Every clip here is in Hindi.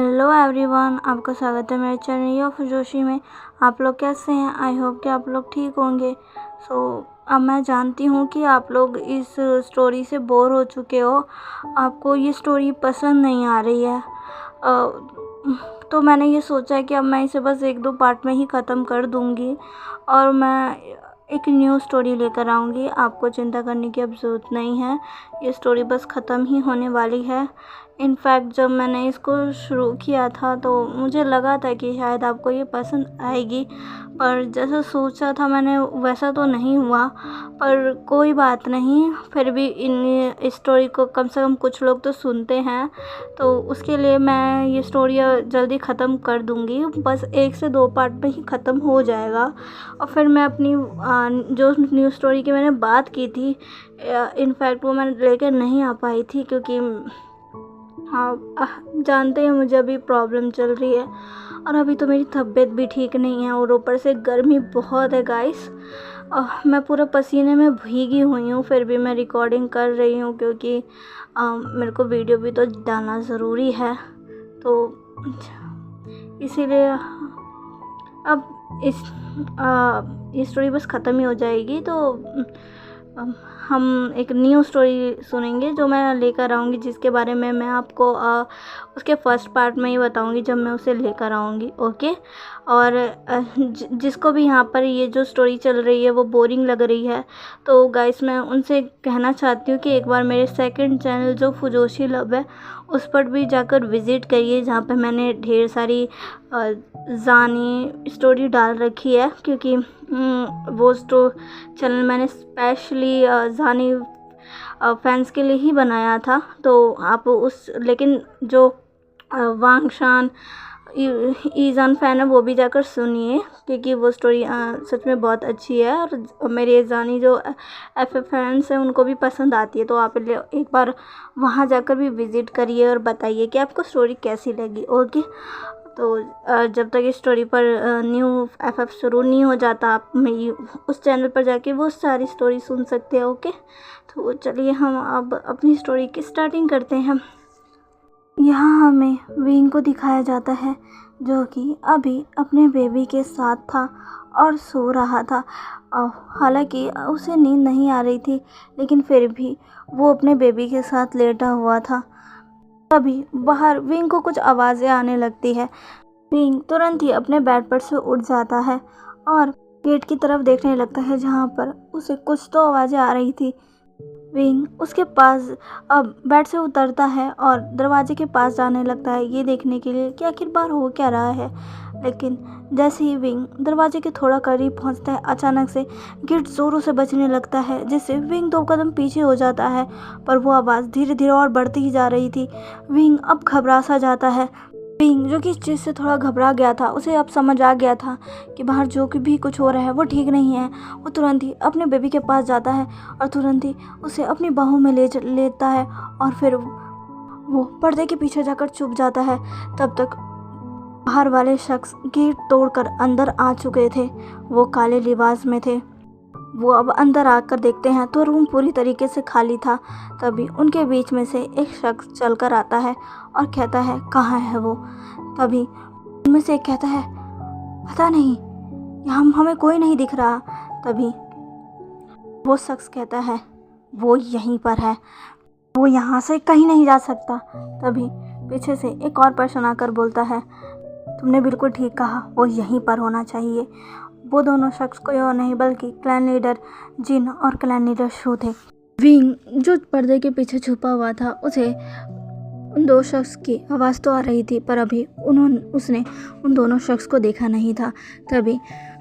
हेलो एवरीवन, आपका स्वागत है मेरे चैनल ऑफ जोशी में। आप लोग कैसे हैं? आई होप कि आप लोग ठीक होंगे। अब मैं जानती हूँ कि आप लोग इस स्टोरी से बोर हो चुके हो, आपको ये स्टोरी पसंद नहीं आ रही है। तो मैंने ये सोचा है कि अब मैं इसे बस 1-2 पार्ट में ही ख़त्म कर दूँगी और मैं एक न्यू स्टोरी लेकर आऊँगी। आपको चिंता करने की अब ज़रूरत नहीं है, ये स्टोरी बस ख़त्म ही होने वाली है। इनफैक्ट जब मैंने इसको शुरू किया था तो मुझे लगा था कि शायद आपको ये पसंद आएगी, पर जैसा सोचा था मैंने वैसा तो नहीं हुआ। पर कोई बात नहीं, फिर भी इन स्टोरी को कम से कम कुछ लोग तो सुनते हैं, तो उसके लिए मैं ये स्टोरी जल्दी ख़त्म कर दूँगी। बस 1 से 2 पार्ट में ही ख़त्म हो जाएगा और फिर मैं अपनी जो न्यू स्टोरी की मैंने बात की थी, इनफैक्ट वो मैं लेकर नहीं आ पाई थी क्योंकि जानते हैं मुझे अभी प्रॉब्लम चल रही है और अभी तो मेरी तबीयत भी ठीक नहीं है और ऊपर से गर्मी बहुत है गाइस। मैं पूरा पसीने में भीगी हुई हूँ, फिर भी मैं रिकॉर्डिंग कर रही हूँ क्योंकि मेरे को वीडियो भी तो डालना ज़रूरी है। तो इसीलिए अब ये स्टोरी बस ख़त्म ही हो जाएगी, तो हम एक न्यू स्टोरी सुनेंगे जो मैं लेकर आऊँगी, जिसके बारे में मैं आपको उसके फर्स्ट पार्ट में ही बताऊँगी जब मैं उसे लेकर आऊँगी। ओके। और जिसको भी यहाँ पर ये जो स्टोरी चल रही है वो बोरिंग लग रही है, तो गाइस मैं उनसे कहना चाहती हूँ कि एक बार मेरे सेकंड चैनल जो फुजोशी लव है उस पर भी जाकर विज़िट करिए, जहाँ पे मैंने ढेर सारी जानी स्टोरी डाल रखी है, क्योंकि वो चैनल मैंने स्पेशली जानी फैंस के लिए ही बनाया था। तो आप लेकिन जो वांगशान ईजान फ़ैन है वो भी जाकर सुनिए, क्योंकि वो स्टोरी सच में बहुत अच्छी है और मेरे जानी जो एफ फैंस हैं उनको भी पसंद आती है। तो आप एक बार वहाँ जाकर भी विज़िट करिए और बताइए कि आपको स्टोरी कैसी लगी। ओके। तो जब तक इस स्टोरी पर न्यू एफ शुरू नहीं हो जाता, आप उस चैनल पर जाके वो सारी स्टोरी सुन सकते हैं। ओके। तो चलिए हम अब अपनी स्टोरी की स्टार्टिंग करते हैं। यहाँ हमें विंग को दिखाया जाता है जो कि अभी अपने बेबी के साथ था और सो रहा था। हालांकि उसे नींद नहीं आ रही थी, लेकिन फिर भी वो अपने बेबी के साथ लेटा हुआ था। तभी बाहर विंग को कुछ आवाज़ें आने लगती है। विंग तुरंत ही अपने बेड पर से उठ जाता है और गेट की तरफ देखने लगता है, जहाँ पर उसे कुछ तो आवाज़ें आ रही थी। विंग उसके पास अब बेड से उतरता है और दरवाजे के पास जाने लगता है, ये देखने के लिए कि आखिर बाहर हो क्या रहा है। लेकिन जैसे ही विंग दरवाजे के थोड़ा करीब पहुंचता है, अचानक से गेट ज़ोरों से बजने लगता है, जिससे विंग 2 कदम पीछे हो जाता है। पर वो आवाज़ धीरे धीरे और बढ़ती ही जा रही थी। विंग अब घबरा सा जाता है। विंग जो कि इस चीज़ से थोड़ा घबरा गया था, उसे अब समझ आ गया था कि बाहर जो कि भी कुछ हो रहा है वो ठीक नहीं है। वो तुरंत ही अपने बेबी के पास जाता है और तुरंत ही उसे अपनी बाहों में लेता है और फिर वो पर्दे के पीछे जाकर छुप जाता है। तब तक बाहर वाले शख्स गेट तोड़कर अंदर आ चुके थे। वो काले लिबास में थे। वो अब अंदर आकर देखते हैं तो रूम पूरी तरीके से खाली था। तभी उनके बीच में से एक शख्स चलकर आता है और कहता है, कहाँ है वो? तभी उनमें से एक कहता है, पता नहीं, यहाँ हमें कोई नहीं दिख रहा। तभी वो शख्स कहता है, वो यहीं पर है, वो यहाँ से कहीं नहीं जा सकता। तभी पीछे से एक और पर्सन आकर बोलता है, तुमने बिल्कुल ठीक कहा, वो यहीं पर होना चाहिए। वो दोनों शख्स कोई और नहीं बल्कि क्लैन लीडर जिन और क्लैन लीडर शू थे। विंग जो पर्दे के पीछे छुपा हुआ था, उसे उन 2 शख्स की आवाज़ तो आ रही थी, पर अभी उसने उन दोनों शख्स को देखा नहीं था। तभी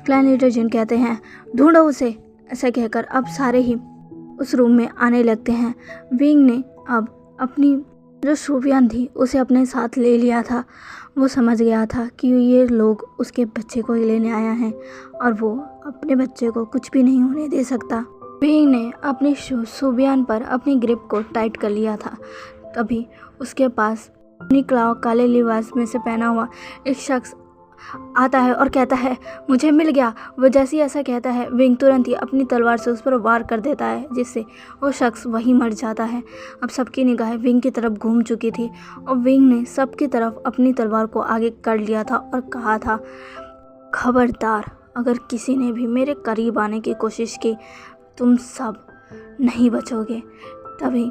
क्लैन लीडर जिन कहते हैं, ढूंढो उसे। ऐसा कहकर अब सारे ही उस रूम में आने लगते हैं। विंग ने अब अपनी जो सूफियान थी उसे अपने साथ ले लिया था। वो समझ गया था कि ये लोग उसके बच्चे को ही लेने आया है और वो अपने बच्चे को कुछ भी नहीं होने दे सकता। विंग ने अपनी सूफियान पर अपनी ग्रिप को टाइट कर लिया था। तभी उसके पास निकला काले लिबास में से पहना हुआ एक शख्स आता है और कहता है मुझे मिल गया। वो जैसे ही ऐसा कहता है विंग तुरंत ही अपनी तलवार से उस पर वार कर देता है, जिससे वो शख्स वहीं मर जाता है। अब सबकी निगाहें विंग की तरफ घूम चुकी थी और विंग ने सबकी तरफ अपनी तलवार को आगे कर लिया था और कहा था, खबरदार, अगर किसी ने भी मेरे करीब आने की कोशिश की तुम सब नहीं बचोगे। तभी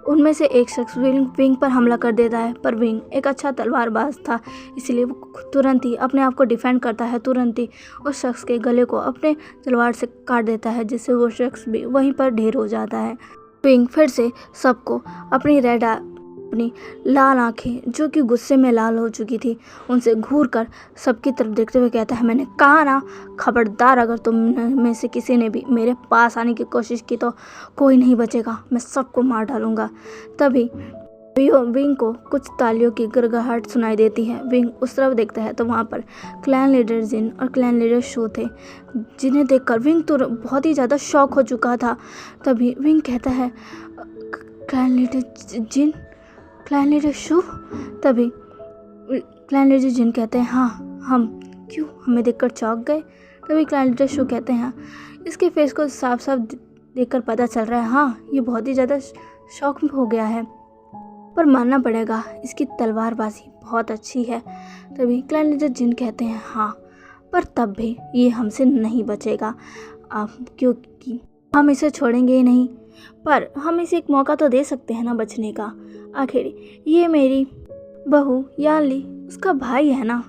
उनमें से एक शख्स विंग पर हमला कर देता है, पर विंग एक अच्छा तलवारबाज था, इसलिए वो तुरंत ही अपने आप को डिफेंड करता है। तुरंत ही उस शख्स के गले को अपने तलवार से काट देता है, जिससे वो शख्स भी वहीं पर ढेर हो जाता है। विंग फिर से सबको अपनी लाल आंखें, जो कि गुस्से में लाल हो चुकी थी, उनसे घूर कर सबकी तरफ देखते हुए कहता है, मैंने कहा ना, खबरदार, अगर तुम में से किसी ने भी मेरे पास आने की कोशिश की तो कोई नहीं बचेगा, मैं सबको मार डालूंगा। तभी विंग को कुछ तालियों की गड़गड़ाहट सुनाई देती है। विंग उस तरफ देखता है तो वहाँ पर क्लैन लीडर जिन और क्लैन लीडर शू थे, जिन्हें देखकर विंग तो बहुत ही ज़्यादा शॉक हो चुका था। तभी विंग कहता है, क्लैन लीडर जिन, क्लैन लीडर शू। तभी क्लैन लीडर जिन कहते हैं, हाँ, हम क्यों, हमें देखकर चौंक गए। तभी क्लैन लीडर शू कहते हैं, इसके फेस को साफ साफ देखकर पता चल रहा है, हाँ, ये बहुत ही ज़्यादा शौक में हो गया है, पर मानना पड़ेगा इसकी तलवारबाजी बहुत अच्छी है। तभी क्लैन लीडर जिन कहते हैं, हाँ, पर तब भी ये हमसे नहीं बचेगा, क्योंकि हम इसे छोड़ेंगे ही नहीं, पर हम इसे एक मौका तो दे सकते हैं ना बचने का। आखिर ये मेरी बहू याली उसका भाई है ना।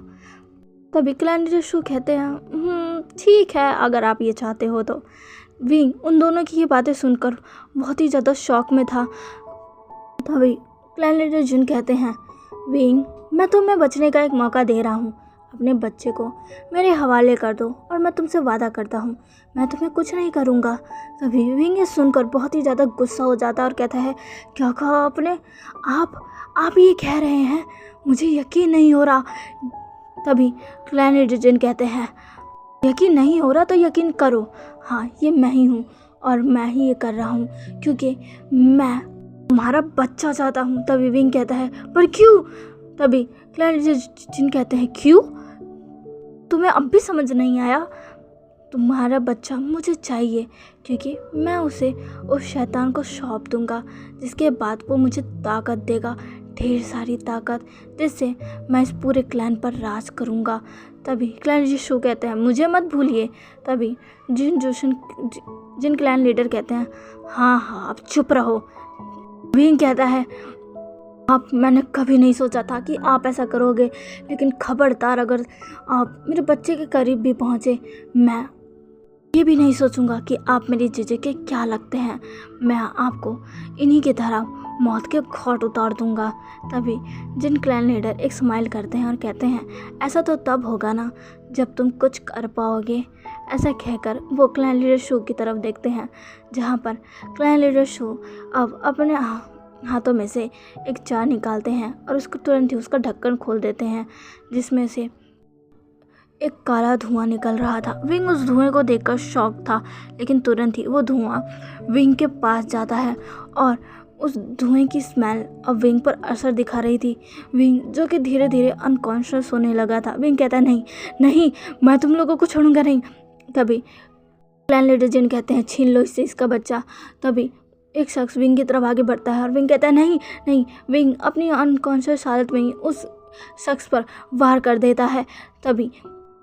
तभी क्लैन लीडर शू कहते हैं, ठीक है, अगर आप ये चाहते हो तो। विंग उन दोनों की ये बातें सुनकर बहुत ही ज़्यादा शौक में था। तभी क्लैन लीडर जिन कहते हैं, विंग, मैं तुम्हें बचने का एक मौका दे रहा हूँ, अपने बच्चे को मेरे हवाले कर दो और मैं तुमसे वादा करता हूँ मैं तुम्हें कुछ नहीं करूँगा। तभी विंग ये सुनकर बहुत ही ज़्यादा गुस्सा हो जाता है और कहता है, क्या कहा आपने, आप ये कह रहे हैं, मुझे यकीन नहीं हो रहा। तभी क्लैन लीडर जिन कहते हैं, यकीन नहीं हो रहा तो यकीन करो, हाँ, ये मैं ही हूँ और मैं ही ये कर रहा हूँ क्योंकि मैं तुम्हारा बच्चा चाहता हूँ। तभी विंग कहता है, पर क्यों। तभी क्लैन लीडर जिन कहते हैं, क्यों, तुम्हें अब भी समझ नहीं आया, तुम्हारा बच्चा मुझे चाहिए क्योंकि मैं उसे उस शैतान को सौंप दूंगा, जिसके बाद वो मुझे ताकत देगा, ढेर सारी ताकत, जिससे मैं इस पूरे क्लैन पर राज करूंगा। तभी क्लैन लीडर शू कहते हैं, मुझे मत भूलिए। तभी जिन क्लैन लीडर कहते हैं, हाँ, आप चुप रहो। विंग कहता है, मैंने कभी नहीं सोचा था कि आप ऐसा करोगे, लेकिन खबरदार, अगर आप मेरे बच्चे के करीब भी पहुँचे, मैं ये भी नहीं सोचूंगा कि आप मेरी जीजे के क्या लगते हैं, मैं आपको इन्हीं की तरह मौत के घाट उतार दूंगा। तभी जिन क्लैन लीडर एक स्माइल करते हैं और कहते हैं, ऐसा तो तब होगा ना जब तुम कुछ कर पाओगे। ऐसा कहकर वो क्लैन लीडर शू की तरफ देखते हैं, जहाँ पर क्लैन लीडर शू अब अपने हाथों में से एक जार निकालते हैं और उसको तुरंत ही उसका ढक्कन खोल देते हैं, जिसमें से एक काला धुआं निकल रहा था। विंग उस धुएं को देखकर शॉक था, लेकिन तुरंत ही वो धुआं विंग के पास जाता है और उस धुएं की स्मेल अब विंग पर असर दिखा रही थी। विंग, जो कि धीरे धीरे अनकॉन्शियस होने लगा था, विंग कहता है, नहीं, मैं तुम लोगों को छोड़ूंगा नहीं। तभी क्लैन लीडर जिन कहते हैं, छीन लो इससे इसका बच्चा। तभी एक शख्स विंग की तरफ आगे बढ़ता है और विंग कहता है, नहीं। विंग अपनी अनकॉन्शियस हालत में ही उस शख्स पर वार कर देता है। तभी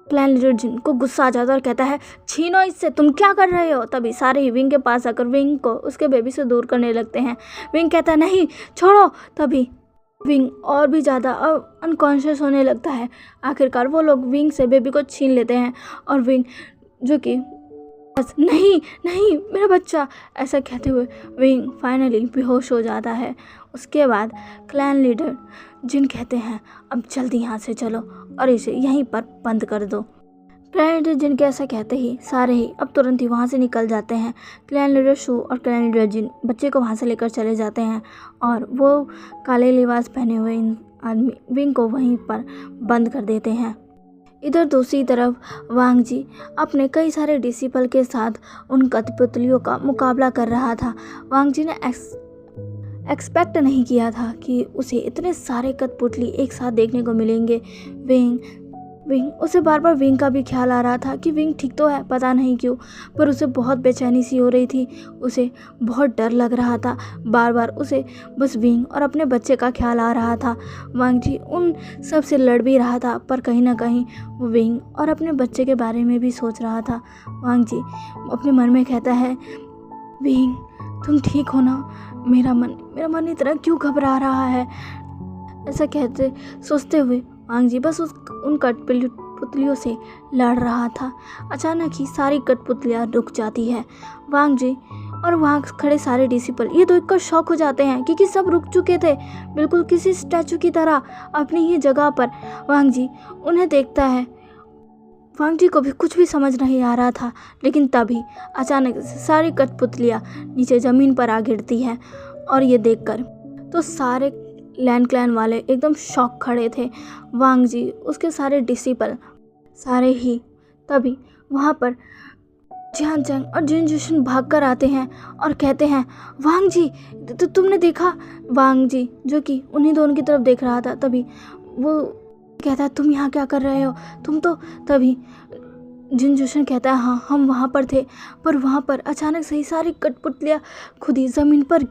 क्लैन लीडर जिन को गुस्सा आ जाता है और कहता है, छीनो इससे, तुम क्या कर रहे हो। तभी सारे ही विंग के पास आकर विंग को उसके बेबी से दूर करने लगते हैं। विंग कहता है, नहीं, छोड़ो। तभी विंग और भी ज़्यादा अनकॉन्शियस होने लगता है। आखिरकार वो लोग विंग से बेबी को छीन लेते हैं और विंग, जो कि नहीं, मेरा बच्चा, ऐसा कहते हुए विंग फाइनली बेहोश हो जाता है। उसके बाद क्लैन लीडर जिन कहते हैं, अब जल्दी यहाँ से चलो और इसे यहीं पर बंद कर दो। क्लैन लीडर जिन के ऐसा कहते ही सारे ही अब तुरंत ही वहाँ से निकल जाते हैं। क्लैन लीडर शू और क्लैन लीडर जिन बच्चे को वहाँ से लेकर चले जाते हैं और वो काले लिबास पहने हुए आदमी विंग को वहीं पर बंद कर देते हैं। इधर दूसरी तरफ वांग जी अपने कई सारे डिसिपल के साथ उन कठपुतलियों का मुकाबला कर रहा था। वांग जी ने एक्सपेक्ट नहीं किया था कि उसे इतने सारे कठपुतली एक साथ देखने को मिलेंगे। विंग, उसे बार बार विंग का भी ख्याल आ रहा था कि विंग ठीक तो है, पता नहीं क्यों, पर उसे बहुत बेचैनी सी हो रही थी। उसे बहुत डर लग रहा था। बार बार उसे बस विंग और अपने बच्चे का ख्याल आ रहा था। वांग जी उन सब से लड़ भी रहा था, पर कहीं ना कहीं वो विंग और अपने बच्चे के बारे में भी सोच रहा था। वांग जी अपने मन में कहता है, विंग तुम ठीक हो ना? मेरा मन इतना क्यों घबरा रहा है? ऐसा कहते सोचते हुए वांग जी बस उन कठपुतलियों से लड़ रहा था। अचानक ही सारी कठपुतलियाँ रुक जाती है। वांग जी और वहाँ खड़े सारे डिसिपल ये देखकर शॉक हो जाते हैं, क्योंकि सब रुक चुके थे बिल्कुल किसी स्टैचू की तरह अपनी ही जगह पर। वांग जी उन्हें देखता है। वांग जी को भी कुछ भी समझ नहीं आ रहा था, लेकिन तभी अचानक से सारी कठपुतलियाँ नीचे ज़मीन पर आ गिरती हैं। और ये देखकर तो सारे लैंड क्लैन वाले एकदम शॉक खड़े थे। वांग जी, उसके सारे डिसिपल, सारे ही। तभी वहाँ पर जियान चैंग और जिन जुशन भाग कर आते हैं और कहते हैं, वांग जी तो तुमने देखा? वांग जी जो कि उन्हीं दोनों की तरफ देख रहा था, तभी वो कहता है, तुम यहाँ क्या कर रहे हो? तुम तो तभी जिन जुशन कहता है, हाँ हम वहाँ पर थे, पर वहाँ पर अचानक से ही सारी कठपुतलियाँ खुद ही ज़मीन पर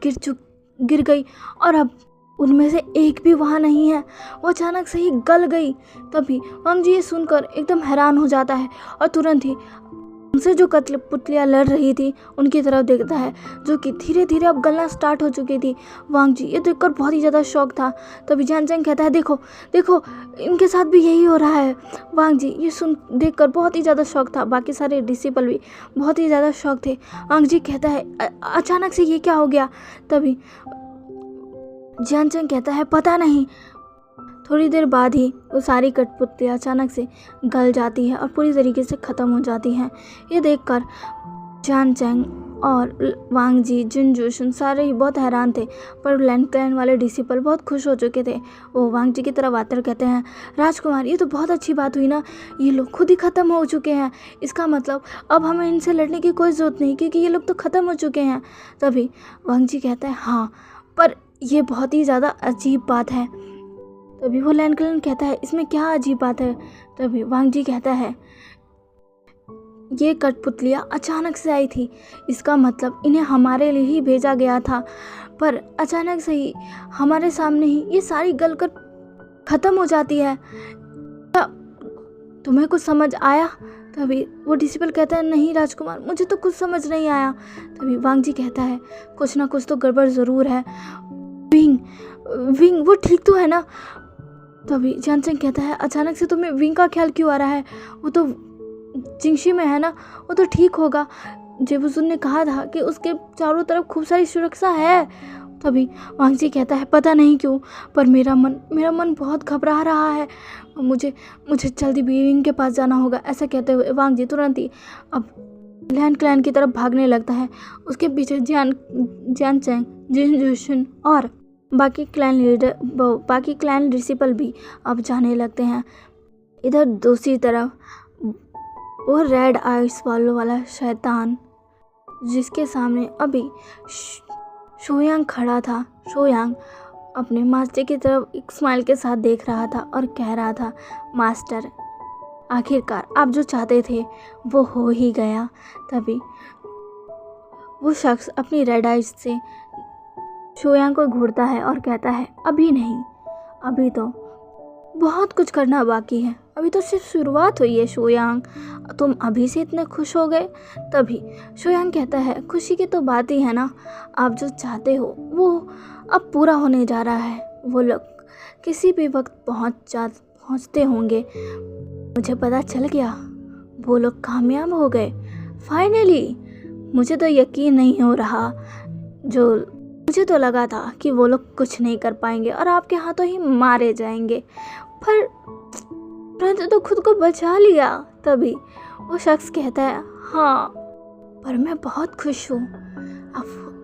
गिर गई और अब उनमें से एक भी वहाँ नहीं है। वो अचानक से ही गल गई। तभी वांग जी ये सुनकर एकदम हैरान हो जाता है और तुरंत ही उनसे जो कठपुतलियाँ लड़ रही थी उनकी तरफ देखता है, जो कि धीरे धीरे अब गलना स्टार्ट हो चुकी थी। वांग जी ये देखकर बहुत ही ज़्यादा शौक था। तभी जियान चैंग कहता है, देखो देखो इनके साथ भी यही हो रहा है। वांग जी ये सुन देखकर बहुत ही ज़्यादा शौक था। बाकी सारे डिसिपल भी बहुत ही ज़्यादा शौक थे। वांग जी कहता है, अचानक से ये क्या हो गया? तभी जियान चैंग कहता है, पता नहीं। थोड़ी देर बाद ही वो सारी कठपुतलियाँ अचानक से गल जाती है और पूरी तरीके से ख़त्म हो जाती हैं। ये देखकर जियान चैंग और वांग जी, जिन जुशन सारे ही बहुत हैरान थे, पर लैंड क्लैन वाले डिसिपल बहुत खुश हो चुके थे। वो वांग जी की तरफ आकर कहते हैं, राजकुमार ये तो बहुत अच्छी बात हुई ना, ये लोग खुद ही ख़त्म हो चुके हैं। इसका मतलब अब हमें इनसे लड़ने की कोई ज़रूरत नहीं, क्योंकि ये लोग तो ख़त्म हो चुके हैं। तभी वांग जी कहता है, हाँ पर ये बहुत ही ज़्यादा अजीब बात है। तभी वो लैंड क्लैन कहता है, इसमें क्या अजीब बात है? तभी वांग जी कहता है, ये कठपुतलियाँ अचानक से आई थी, इसका मतलब इन्हें हमारे लिए ही भेजा गया था, पर अचानक से ही हमारे सामने ही ये सारी गलकर ख़त्म हो जाती है। क्या तुम्हें कुछ समझ आया? तभी वो डिसिपल कहता है, नहीं राजकुमार मुझे तो कुछ समझ नहीं आया। तभी वांग जी कहता है, कुछ ना कुछ तो गड़बड़ ज़रूर है। विंग वो ठीक तो है ना? तभी जियान चैंग कहता है, अचानक से तुम्हें विंग का ख्याल क्यों आ रहा है? वो तो जिंगशी में है ना, वो तो ठीक होगा। जेबुजुन ने कहा था कि उसके चारों तरफ खूब सारी सुरक्षा है। तभी वांग जी कहता है, पता नहीं क्यों पर मेरा मन बहुत घबरा रहा है। मुझे जल्दी विंग के पास जाना होगा। ऐसा कहते हुए वांग जी तुरंत ही अब लैंड क्लैन की तरफ भागने लगता है। उसके पीछे जियान चैंग, जिन जुशन और बाकी क्लैन डिसिपल भी अब जाने लगते हैं। इधर दूसरी तरफ वो रेड आइस वाला शैतान, जिसके सामने अभी शोयांग खड़ा था, शोयांग अपने मास्टर की तरफ एक स्माइल के साथ देख रहा था और कह रहा था, मास्टर आखिरकार आप जो चाहते थे वो हो ही गया। तभी वो शख्स अपनी रेड आइस से शोयांग को घूरता है और कहता है, अभी नहीं, अभी तो बहुत कुछ करना बाकी है, अभी तो सिर्फ शुरुआत हुई है शोयांग, तुम अभी से इतने खुश हो गए। तभी शोयांग कहता है, खुशी की तो बात ही है ना, आप जो चाहते हो वो अब पूरा होने जा रहा है। वो लोग किसी भी वक्त पहुंचते होंगे। मुझे पता चल गया, वो लोग कामयाब हो गए फाइनली। मुझे तो यकीन नहीं हो रहा, मुझे तो लगा था कि वो लोग कुछ नहीं कर पाएंगे और आपके हाथों ही मारे जाएंगे, पर तो खुद को बचा लिया। तभी वो शख्स कहता है, हाँ पर मैं बहुत खुश हूँ।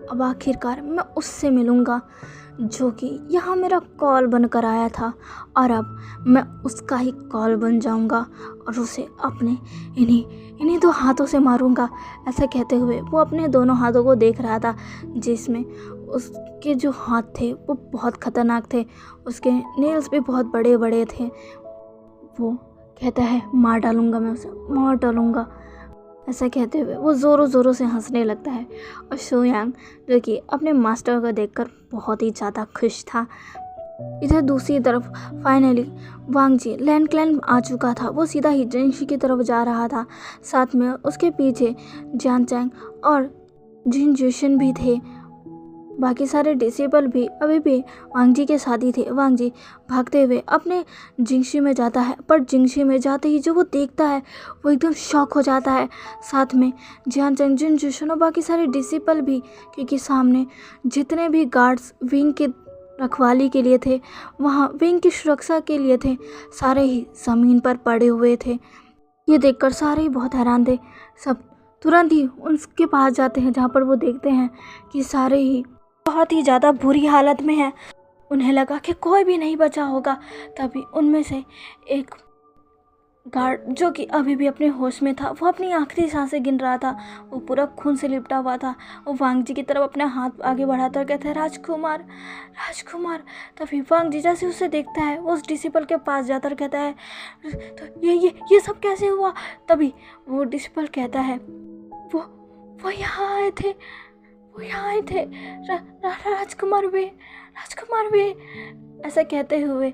अब आखिरकार मैं उससे मिलूँगा जो कि यहाँ मेरा कॉल बनकर आया था, और अब मैं उसका ही कॉल बन जाऊँगा और उसे अपने इन्हीं दो हाथों से मारूँगा। ऐसा कहते हुए वो अपने दोनों हाथों को देख रहा था, जिसमें उसके जो हाथ थे वो बहुत ख़तरनाक थे, उसके नेल्स भी बहुत बड़े बड़े थे। वो कहता है मार डालूँगा, मैं उसे मार डालूँगा। ऐसा कहते हुए वो ज़ोरों ज़ोरों से हंसने लगता है। और सो यांग जो कि अपने मास्टर को देखकर बहुत ही ज़्यादा खुश था। इधर दूसरी तरफ फाइनली वांग जी लैंड क्लैन आ चुका था। वो सीधा ही जिनशी की तरफ जा रहा था। साथ में उसके पीछे जियान चैंग और जिन जुशन भी थे। बाकी सारे डिसेबल भी अभी भी वांग जी के साथ ही थे। वांग जी भागते हुए अपने जिंगशी में जाता है, पर जिंगशी में जाते ही जो वो देखता है वो एकदम शॉक हो जाता है। साथ में जियान चैंग, जिन जुशन और बाकी सारे डिसेबल भी, क्योंकि सामने जितने भी गार्ड्स विंग के रखवाली के लिए थे, वहाँ विंग की सुरक्षा के लिए थे, सारे ही ज़मीन पर पड़े हुए थे। ये देखकर सारे ही बहुत हैरान थे। सब तुरंत ही उनके पास जाते हैं, जहाँ पर वो देखते हैं कि सारे ही बहुत ही ज़्यादा बुरी हालत में हैं। उन्हें लगा कि कोई भी नहीं बचा होगा। तभी उनमें से एक गार्ड जो कि अभी भी अपने होश में था, वो अपनी आखिरी सांसें गिन रहा था। वो पूरा खून से लिपटा हुआ था। वो वांग जी की तरफ अपना हाथ आगे बढ़ाता और कहता है राजकुमार, राजकुमार। तभी वांग जी जैसे उसे देखता है, वो उस डिसिपल के पास जाता और कहता है तो ये सब कैसे हुआ। तभी वो डिसिपल कहता है वो यहाँ आए थे, वो यहाँ आए थे, राजकुमार वे, राजकुमार वे। ऐसा कहते हुए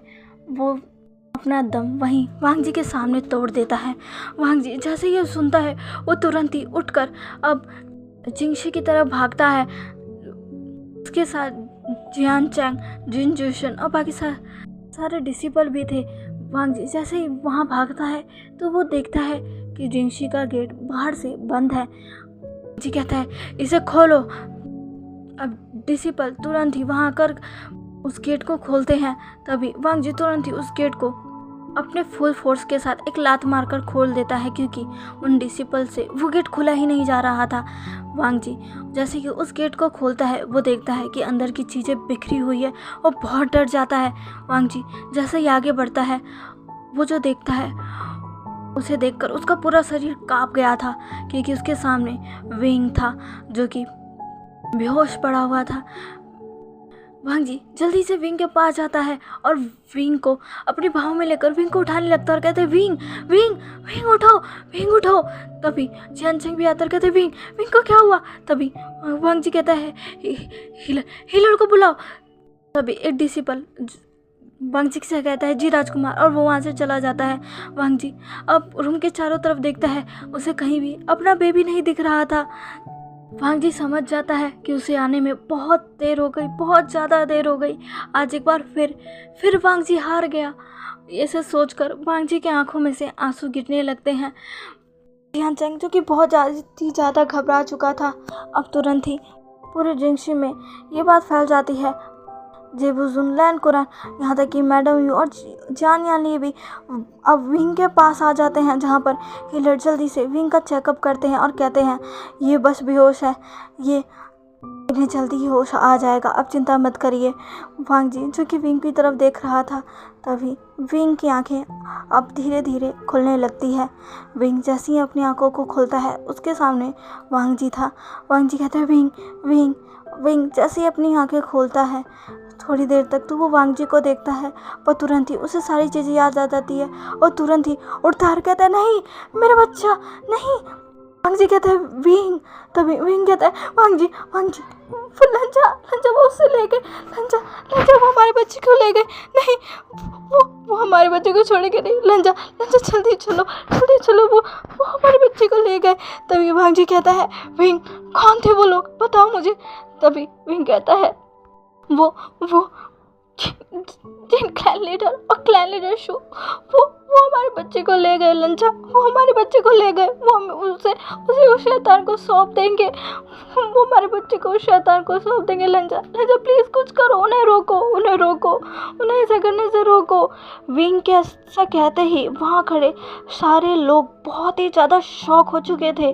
वो अपना दम वहीं वांग जी के सामने तोड़ देता है। वांग जी जैसे ही सुनता है, वो तुरंत ही उठकर अब जिंगशी की तरफ भागता है। उसके साथ जियान चैंग, जिन जुशन और बाकी सारे डिसिपल भी थे। वांग जी जैसे ही वहाँ भागता है तो वो देखता है कि जिंगशी का गेट बाहर से बंद है। जी कहता है इसे खोलो। अब डिसिपल तुरंत ही वहाँ आकर उस गेट को खोलते हैं। तभी वांग जी तुरंत ही उस गेट को अपने फुल फोर्स के साथ एक लात मारकर खोल देता है, क्योंकि उन डिसिपल से वो गेट खुला ही नहीं जा रहा था। वांग जी जैसे कि उस गेट को खोलता है, वो देखता है कि अंदर की चीज़ें बिखरी हुई है और बहुत डर जाता है। वांग जी जैसे ही आगे बढ़ता है, वो जो देखता है उसे देखकर उसका पूरा शरीर कांप गया था, क्योंकि उसके सामने विंग था जो कि बेहोश पड़ा हुआ था। वांग जी जल्दी से विंग के पास जाता है और विंग को अपनी बाहों में लेकर विंग को उठाने लगता है और कहते हैं विंग, विंग, विंग उठाओ, विंग उठाओ। तभी जियान चैंग भी आता है, कहते हैं विंग, विंग को क्या हुआ। तभी वांग जी कहता है हीलर को बुलाओ। तभी एक डिसिपल वांग जी से कहता है जी राजकुमार, और वो वहाँ से चला जाता है। वांग जी अब रूम के चारों तरफ देखता है, उसे कहीं भी अपना बेबी नहीं दिख रहा था। वांग जी समझ जाता है कि उसे आने में बहुत देर हो गई, बहुत ज़्यादा देर हो गई। आज एक बार फिर वांग जी हार गया। ऐसे सोचकर वांग जी की आंखों में से आंसू गिरने लगते हैं। जियान चैंग जो कि बहुत ज़्यादा घबरा चुका था, अब तुरंत ही पूरे जिंगशी में ये बात फैल जाती है। जेबुजुन, लैन कुरान, यहाँ तक कि मैडम यू और जान यानी भी अब विंग के पास आ जाते हैं, जहाँ पर हीलर जल्दी से विंग का चेकअप करते हैं और कहते हैं ये बस बेहोश है, ये इन्हें जल्दी ही होश आ जाएगा, अब चिंता मत करिए। वांग जी जो कि विंग की तरफ देख रहा था, तभी विंग की आंखें अब धीरे धीरे खुलने लगती है। विंग जैसे ही अपनी आंखों को खोलता है, उसके सामने वांग जी था। वांग जी कहते हैं विंग, विंग, विंग। जैसे ही अपनी आंखें खोलता है, थोड़ी देर तक तो वो वांग जी को देखता है, पर तुरंत ही उसे सारी चीज़ें याद आ जाती है और तुरंत ही उठता है, कहता है नहीं मेरा बच्चा नहीं। वांग जी कहता है विंग। तभी विंग कहता है वांग जी वो लंजा वो उससे ले गए, लंजा वो हमारे बच्चे को ले गए, नहीं वो हमारे बच्चे को छोड़ेंगे नहीं, लंजा जल्दी चलो वो हमारे बच्चे को ले गए। तभी वांग जी कहता है विंग कौन थे वो लोग, बताओ मुझे। तभी विंग कहता है वो जिन क्लैन लीडर और क्लैन लीडर शो वो हमारे बच्चे को ले गए, लंचा वो हमारे बच्चे को ले गए, वो हम उसे उस शैतान को सौंप देंगे, वो हमारे बच्चे को उस शैतान को सौंप देंगे। लंचा प्लीज़ कुछ करो, उन्हें रोको, उन्हें ऐसा करने से रोको। विंग के ऐसा कहते ही वहाँ खड़े सारे लोग बहुत ही ज़्यादा शॉक हो चुके थे,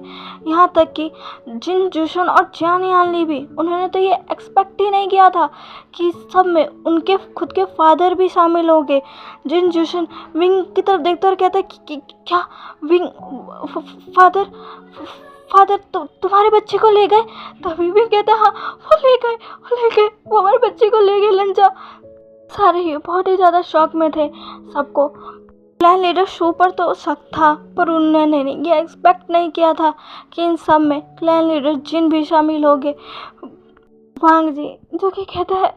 यहाँ तक कि जिन जुशन और जियान यानली भी, उन्होंने तो ये एक्सपेक्ट ही नहीं किया था कि सब में उनके खुद के फादर भी शामिल होंगे। जिन जुशन विंग की तरफ देखते और कहता है कि क्या विंग फादर तुम्हारे बच्चे को ले गए। तभी विंग कहता है हाँ वो ले गए वो हमारे बच्चे को ले गए, लंजा। सारे ही बहुत ही ज़्यादा शॉक में थे। सबको क्लैन लीडर शो पर तो शक था, पर उन्होंने ये एक्सपेक्ट नहीं किया था कि इन सब में क्लैन लीडर जिन भी शामिल हो गए। वांग जी जो कि कहता है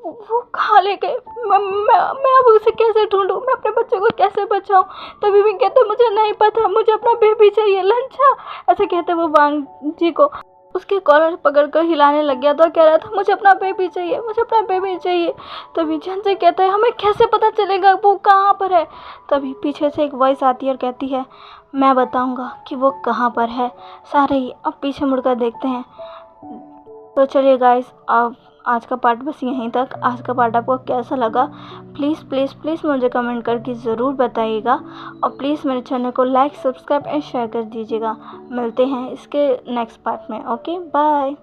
वो कहाँ ले गए, मैं अब उसे कैसे ढूंढूं, मैं अपने बच्चे को कैसे बचाऊं। तभी भी कहते मुझे नहीं पता, मुझे अपना बेबी चाहिए लंचा, ऐसे कहते वो वांग जी को। उसके कॉलर पकड़कर हिलाने लग गया तो कह रहा था मुझे अपना बेबी चाहिए, मुझे अपना बेबी चाहिए। तभी झंझे कहता है हमें कैसे पता चलेगा वो कहाँ पर है। तभी पीछे से एक वॉइस आती है और कहती है मैं बताऊंगा कि वो कहाँ पर है। सारे ही अब पीछे मुड़कर देखते हैं। तो चलिए गाइस, अब आज का पार्ट बस यहीं तक। आज का पार्ट आपको कैसा लगा प्लीज़ प्लीज़ प्लीज़ मुझे कमेंट करके ज़रूर बताइएगा, और प्लीज़ मेरे चैनल को लाइक सब्सक्राइब एंड शेयर कर दीजिएगा। मिलते हैं इसके नेक्स्ट पार्ट में। Okay bye.